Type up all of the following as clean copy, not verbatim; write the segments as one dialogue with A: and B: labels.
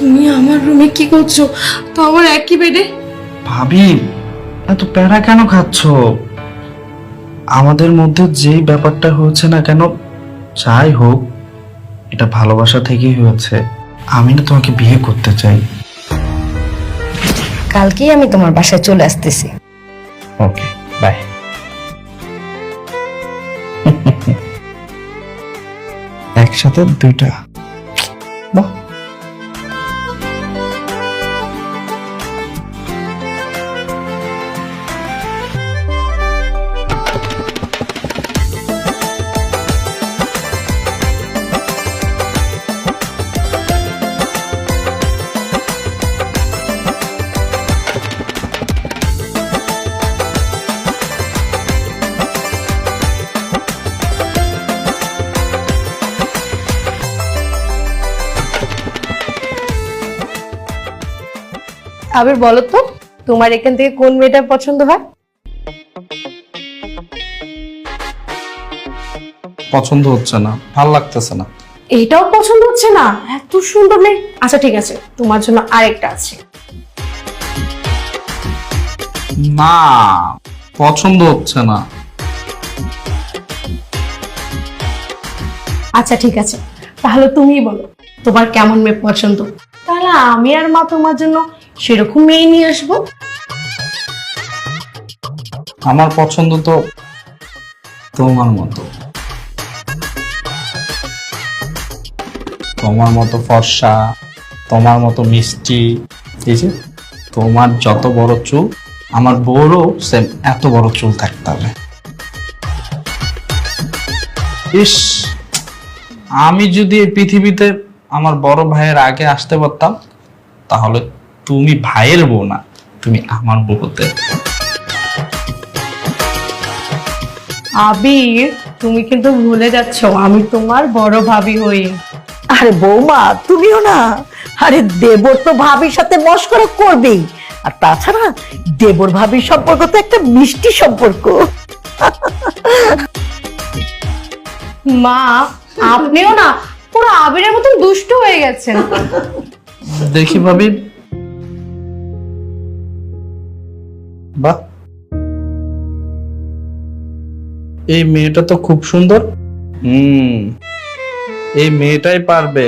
A: তুমি আমার রুমে কি করছো, তো আমার একই বেডে?
B: ভাবি, এত প্যারা কেন খাচ্ছ? আমাদের মধ্যে যেই ব্যাপারটা হয়েছে না কেন, যাই হোক, এটা ভালোবাসা থেকেই হয়েছে। আমি না তোমাকে বিয়ে করতে চাই।
C: কালকেই আমি তোমার বাসায় চলে আসতেছি।
B: ওকে, বাই। একসাথে দুইটা, বাহ।
C: আবির বলো তো, তোমার এখান থেকে কোন মেয়েটা পছন্দ হয়?
B: পছন্দ হচ্ছে না, ভাল লাগতেছে না।
A: এটাও পছন্দ হচ্ছে না? এত সুন্দর মেয়ে। আচ্ছা ঠিক আছে, তোমার জন্য আরেকটা আছে।
B: না, পছন্দ হচ্ছে না।
A: আচ্ছা ঠিক আছে, তাহলে তুমিই বলো তোমার কেমন মেয়ে পছন্দ, তাহলে আমি আর মা তোমার জন্য সেরকম মেয়ে নিয়ে আসবো।
B: আমার পছন্দ তো তোমার মতো, তোমার মতো ফর্সা, তোমার মতো মিষ্টি। এই যে তোমার যত বড় চুল, আমার বউরও সেম এত বড় চুল থাকতে হবে। ইস, আমি যদি এই পৃথিবীতে আমার বড় ভাইয়ের আগে আসতে পারতাম, তাহলে তুমি ভাইয়ের বউ না, তুমি আমার বউ হতে।
A: আবির, তুমি কিন্তু ভুলে যাচ্ছ আমি তোমার বড় ভাবি হই।
D: আরে বৌমা, তুমিও না। আরে দেবর তো ভাবির সাথে মশকরা করবেই, আর তাছাড়া দেবর ভাবির সম্পর্ক তো একটা মিষ্টি সম্পর্ক।
A: মা, আপনিও না পুরো আবিরের মতন দুষ্ট হয়ে গেছেন।
B: দেখি ভাবি, বাহ, এই মেয়েটা তো খুব সুন্দর। এই মেয়েটাই পারবে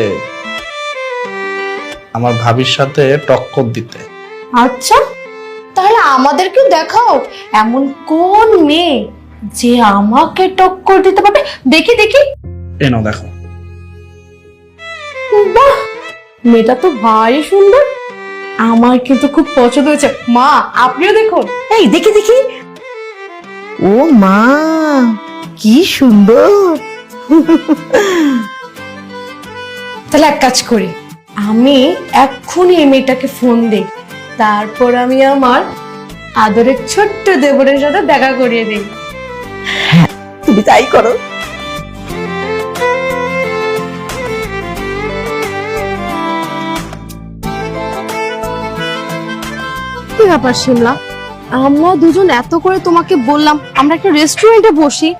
B: আমার ভাবির সাথে টক্কর দিতে।
A: আচ্ছা, তাহলে আমাদেরকেও দেখাও এমন কোন মেয়ে যে আমাকে টক্কর দিতে পারবে। দেখি দেখি।
B: এনো দেখো।
A: বাহ, মেয়েটা তো ভারী সুন্দর, আমার কিন্তু খুব পছন্দ হয়েছে। মা, আপনিও দেখুন।
D: এই দেখি দেখি। ও মা, কি সুন্দর।
A: তাহলে এক কাজ করি, আমি এক্ষুনি এই মেয়েটাকে ফোন দিই, তারপর আমি আমার আদরের ছোট্ট দেবরের সাথে দেখা করিয়ে দিই।
D: তুমি তাই করো।
A: কি ব্যাপার শিমলা, আমরা দুজন এত করে তোমাকে বললাম আমরা একটা রেস্টুরেন্টে বসি,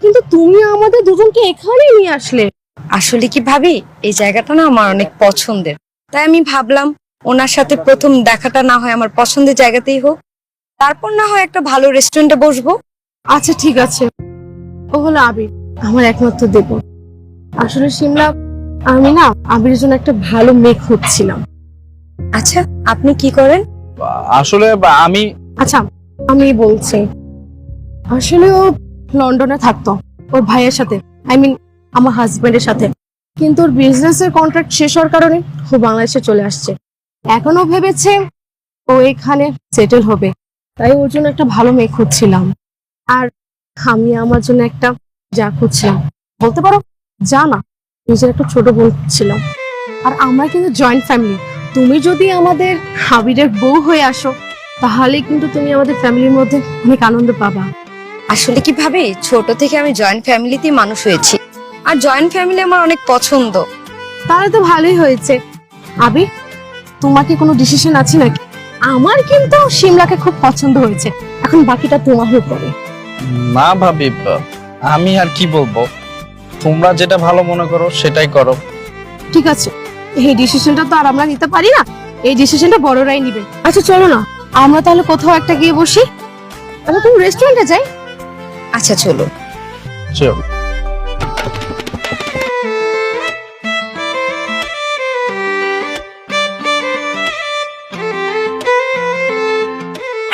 A: কিন্তু তুমি আমাদের দুজনকে এখানে নিয়ে আসলে।
C: আসলে কি ভাবি, এই জায়গাটা না আমার অনেক পছন্দের, তাই আমি ভাবলাম ওনার সাথে প্রথম দেখাটা না হয় আমার পছন্দের জায়গাতেই হোক, তারপর না হয় একটা ভালো রেস্টুরেন্টে বসবো।
A: আচ্ছা ঠিক আছে। ও হলো আবির, আমার একমাত্র দেবর। আসলে শিমলা, আমি না আবিরের জন্য একটা ভালো মেয়ে খুঁজছিলাম।
C: আচ্ছা, আপনি কি করেন?
B: আসলে আমি
A: আচ্ছা, আমি বলছি, আসলে ও লন্ডনে থাকতো ওর ভাইয়ের সাথে, আই মিন আমার হাজবেন্ডের সাথে, কিন্তু ওর বিজনেসের কন্ট্রাক্ট শেষ হওয়ার কারণে ও বাংলাদেশে চলে আসছে। এখনো ভেবেছে ও এখানে সেটেল হবে, তাই ওর জন্য একটা ভালো মেয়ে খুঁজছিলাম। আর আমি আমার জন্য একটা যা খুঁজছিলাম, বলতে পারো যা না, নিজের একটা ছোট বোন খুঁজছিলাম। আর আমরা কিন্তু জয়েন্ট ফ্যামিলি, তুমি যদি আমাদের আবিরের বউ হয়ে আসো, তাহলে কিন্তু তুমি আমাদের ফ্যামিলির মধ্যে অনেক আনন্দ পাবা।
C: আসলে কি ভাবি, ছোট থেকে আমি জয়েন্ট ফ্যামিলিতেই মানুষ হয়েছি, আর জয়েন্ট ফ্যামিলি আমার অনেক পছন্দ।
A: তাহলে তো ভালোই হয়েছে। আবির, তোমার কি কোনো ডিসিশন আছে নাকি? আমার কিন্তু শিমলাকে খুব পছন্দ হয়েছে, এখন বাকিটা তোমার উপরে।
B: না ভাবি, আমি আর কি বলবো, তোমরা যেটা ভালো মনে করো সেটাই করো।
A: ঠিক আছে, এই ডিসিশনটা তো আর আমরা নিতে পারি না, এই ডিসিশনটা বড়রাই নিবে। আচ্ছা চলো না, আমরা তাহলে কোথাও একটা গিয়ে বসি, আমরা কোনো রেস্টুরেন্টে যাই।
C: আচ্ছা চলো।
B: চল।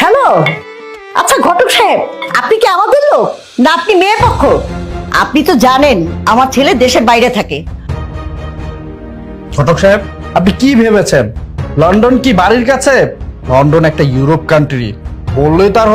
D: হ্যালো, আচ্ছা ঘটক সাহেব, আপনি কি আমাদের লোক না আপনি মেয়ে পক্ষ? আপনি তো জানেন আমার ছেলে দেশের বাইরে থাকে।
B: ঘটক সাহেব, আপনি কি ভেবেছেন লন্ডন কি বাড়ির কাছে? লন্ডন একটা ইউরোপ কান্ট্রি, বললেই তার